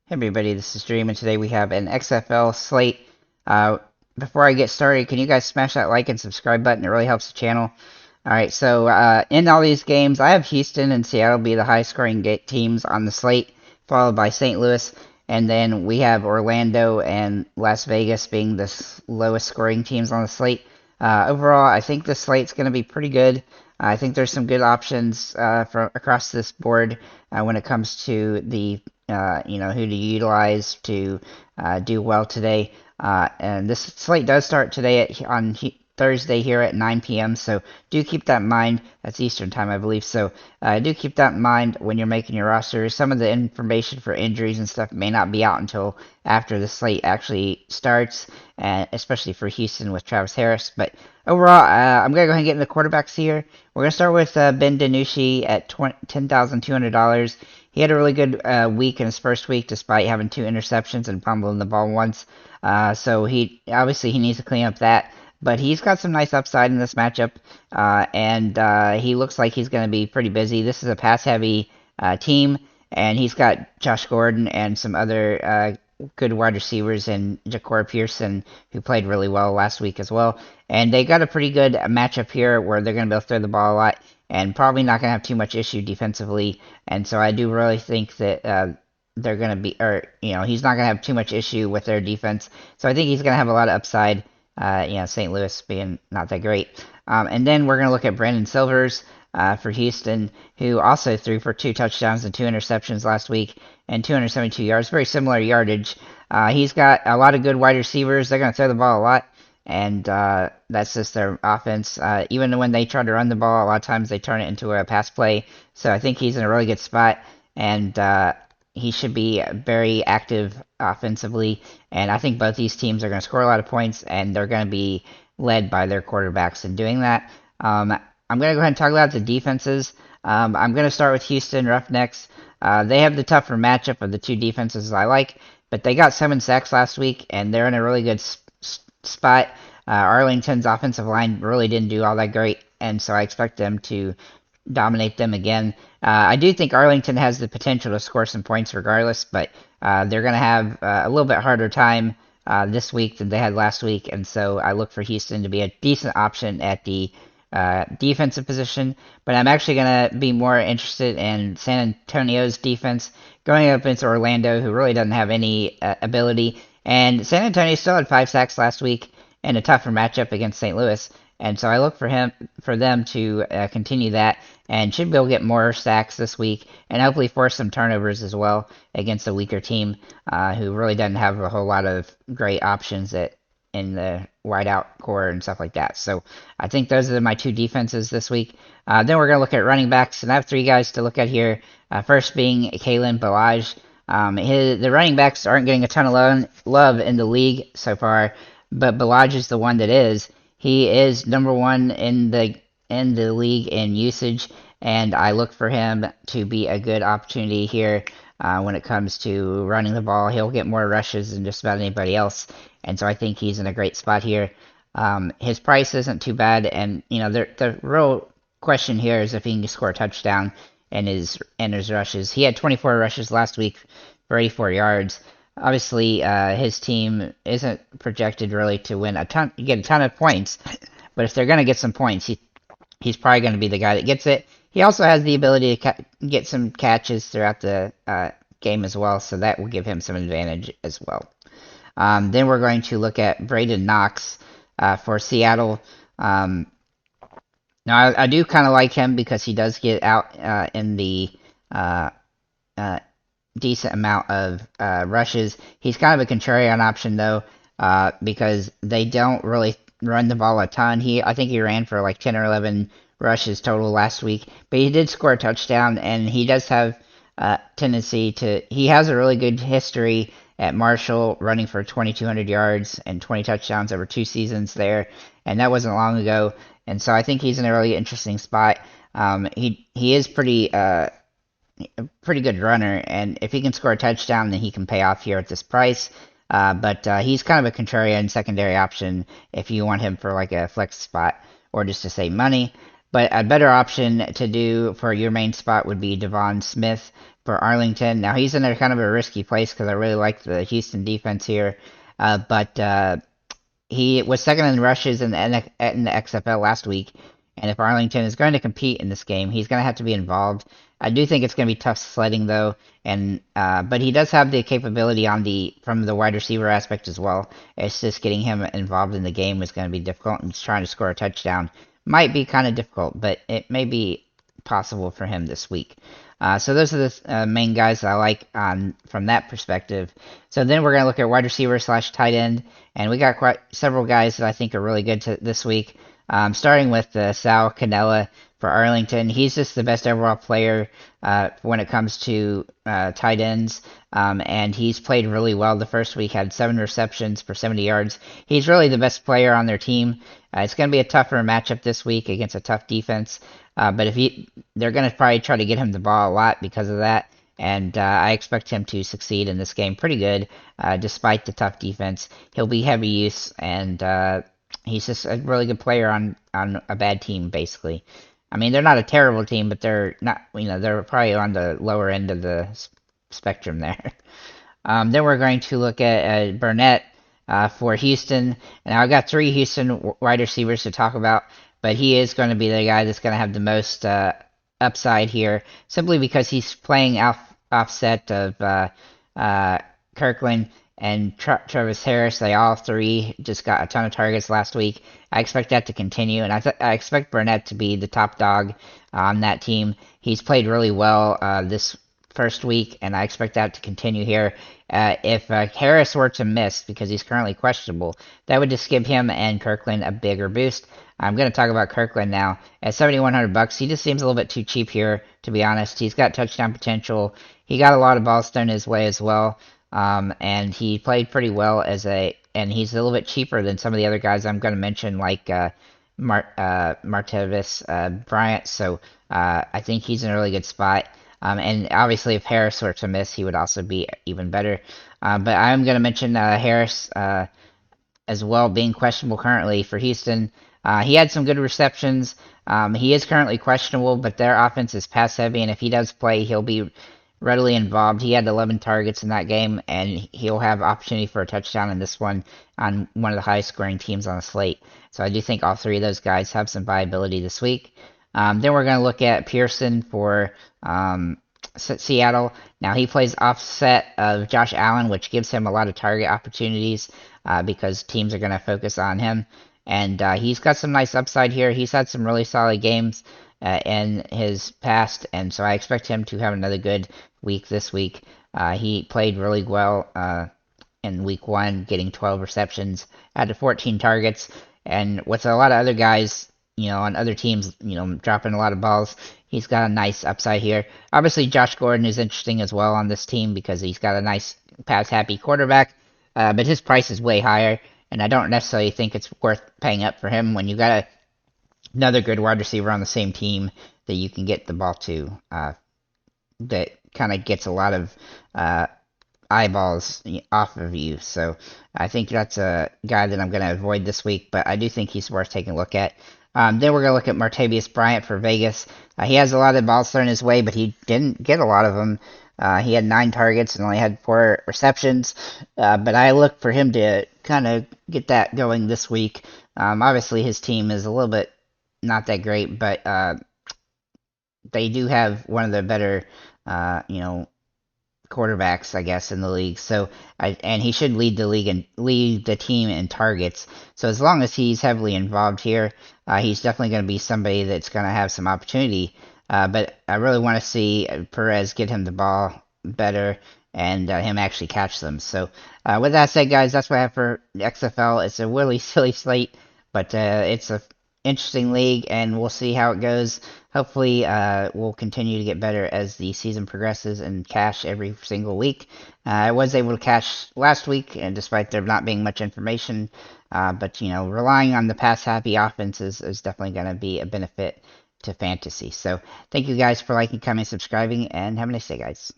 Hey everybody, this is Dream, and today we have an XFL slate. Uh, Before I get started, can you guys smash that like and subscribe button? It really helps the channel. Alright, so in all these games, I have Houston and Seattle be the highest scoring teams on the slate, followed by St. Louis, and then we have Orlando and Las Vegas being the lowest scoring teams on the slate. Overall, I think the slate's going to be pretty good. I think there's some good options from across this board when it comes to the who to utilize to do well today. And this slate does start today on Thursday here at 9 p.m. So do keep that in mind. That's Eastern time, I believe. So do keep that in mind when you're making your roster. Some of the information for injuries and stuff may not be out until after the slate actually starts, especially for Houston with Travis Harris. But overall, I'm going to go ahead and get into the quarterbacks here. We're going to start with Ben DiNucci at $10,200. He had a really good week in his first week, despite having 2 interceptions and fumbling the ball once. So he obviously he needs to clean up that, but he's got some nice upside in this matchup, and he looks like he's going to be pretty busy. This is a pass-heavy team, and he's got Josh Gordon and some other good wide receivers in Ja'Cory Pearson, who played really well last week as well. And they got a pretty good matchup here where they're going to be able to throw the ball a lot and probably not going to have too much issue defensively. And so I do really think that they're going to be, or, he's not going to have too much issue with their defense. So I think he's going to have a lot of upside, St. Louis being not that great. And then we're going to look at Brandon Silvers for Houston, who also threw for 2 touchdowns and 2 interceptions last week and 272 yards, very similar yardage. He's got a lot of good wide receivers. They're going to throw the ball a lot, and that's just their offense. Even when they try to run the ball, a lot of times they turn it into a pass play. So I think he's in a really good spot, and he should be very active offensively. And I think both these teams are going to score a lot of points, and they're going to be led by their quarterbacks in doing that. I'm going to go ahead and talk about the defenses. I'm going to start with Houston Roughnecks. They have the tougher matchup of the 2 defenses I like, but they got 7 sacks last week, and they're in a really good spot. Arlington's offensive line really didn't do all that great, and so I expect them to dominate them again. I do think Arlington has the potential to score some points regardless, but they're going to have a little bit harder time this week than they had last week, and so I look for Houston to be a decent option at the defensive position, but I'm actually going to be more interested in San Antonio's defense going up against Orlando, who really doesn't have any ability. And San Antonio still had 5 sacks last week in a tougher matchup against St. Louis, and so I look for them to continue that and should be able to get more sacks this week and hopefully force some turnovers as well against a weaker team who really doesn't have a whole lot of great options in the wideout core and stuff like that. So I think those are my 2 defenses this week. Then we're going to look at running backs, and I have 3 guys to look at here. First being Kalen Ballage. The running backs aren't getting a ton of love in the league so far, but Ballage is the one that is. He is number 1 in the league in usage, and I look for him to be a good opportunity here when it comes to running the ball. He'll get more rushes than just about anybody else, and so I think he's in a great spot here. His price isn't too bad, and the real question here is if he can score a touchdown in his rushes. He had 24 rushes last week for 84 yards. Obviously, his team isn't projected really to get a ton of points, but if they're going to get some points, he's probably going to be the guy that gets it. He also has the ability to get some catches throughout the game as well, so that will give him some advantage as well. Then we're going to look at Braden Knox for Seattle. Now, I do kind of like him because he does get out in the decent amount of rushes. He's kind of a contrarian option, though, because they don't really run the ball a ton. I think he ran for like 10 or 11 rushes total last week, but he did score a touchdown, and he does have tendency to. He has a really good history at Marshall, running for 2,200 yards and 20 touchdowns over 2 seasons there, and that wasn't long ago. And so I think he's in a really interesting spot. He is pretty good runner, and if he can score a touchdown, then he can pay off here at this price. But he's kind of a contrarian secondary option if you want him for like a flex spot or just to save money. But a better option to do for your main spot would be Devon Smith for Arlington. Now he's in a kind of a risky place because I really like the Houston defense here, but he was second in rushes in the XFL last week, and if Arlington is going to compete in this game, he's going to have to be involved. I do think it's going to be tough sledding though, and but he does have the capability from the wide receiver aspect as well. It's just getting him involved in the game is going to be difficult, and trying to score a touchdown might be kind of difficult, but it may be possible for him this week. So those are the main guys that I like from that perspective. So then we're going to look at wide receiver / tight end, and we got quite several guys that I think are really good this week. Starting with Sal Cannella for Arlington. He's just the best overall player when it comes to tight ends, and he's played really well. The first week had 7 receptions for 70 yards. He's really the best player on their team. It's going to be a tougher matchup this week against a tough defense, but they're going to probably try to get him the ball a lot because of that. And I expect him to succeed in this game pretty good, despite the tough defense. He'll be heavy use, and he's just a really good player on a bad team, basically. I mean, they're not a terrible team, but they're not, they're probably on the lower end of the spectrum there. Then we're going to look at Burnett for Houston. And I've got 3 Houston wide receivers to talk about, but he is going to be the guy that's going to have the most upside here, simply because he's playing offset of Kirkland and Travis Harris. They all 3 just got a ton of targets last week. I expect that to continue, and I expect Burnett to be the top dog on that team. He's played really well this first week, and I expect that to continue here. If Harris were to miss, because he's currently questionable, that would just give him and Kirkland a bigger boost. I'm going to talk about Kirkland now. At $7,100, he just seems a little bit too cheap here, to be honest. He's got touchdown potential. He got a lot of balls thrown his way as well. And he played pretty well and he's a little bit cheaper than some of the other guys I'm going to mention, like Martavis Bryant. So I think he's in a really good spot. And obviously, if Harris were to miss, he would also be even better. But I'm going to mention Harris as well, being questionable currently for Houston. He had some good receptions. He is currently questionable, but their offense is pass heavy, and if he does play, he'll be readily involved. He had 11 targets in that game, and he'll have opportunity for a touchdown in this one on one of the highest scoring teams on the slate. So I do think all 3 of those guys have some viability this week. Then we're going to look at Pearson for Seattle. Now he plays offset of Josh Allen, which gives him a lot of target opportunities because teams are going to focus on him. And he's got some nice upside here. He's had some really solid games in his past, and so I expect him to have another good week this week. He played really well in week 1, getting 12 receptions, had 14 targets, and with a lot of other guys, on other teams, dropping a lot of balls, he's got a nice upside here. Obviously, Josh Gordon is interesting as well on this team because he's got a nice pass-happy quarterback, but his price is way higher, and I don't necessarily think it's worth paying up for him when you got another good wide receiver on the same team that you can get the ball to that kind of gets a lot of eyeballs off of you. So I think that's a guy that I'm going to avoid this week, but I do think he's worth taking a look at. Then we're going to look at Martavis Bryant for Vegas. He has a lot of balls thrown his way, but he didn't get a lot of them. He had 9 targets and only had 4 receptions, but I look for him to kind of get that going this week. Obviously, his team is a little bit not that great, but they do have one of the better, quarterbacks, I guess, in the league. So, and he should lead the league and lead the team in targets. So as long as he's heavily involved here, he's definitely going to be somebody that's going to have some opportunity. But I really want to see Perez get him the ball better and him actually catch them. So with that said, guys, that's what I have for XFL. It's a really silly slate, but it's a interesting league, and we'll see how it goes. Hopefully, we'll continue to get better as the season progresses and cash every single week. I was able to cash last week, and despite there not being much information, but relying on the pass-happy offense is definitely going to be a benefit to fantasy. So, thank you guys for liking, commenting, subscribing, and have a nice day, guys.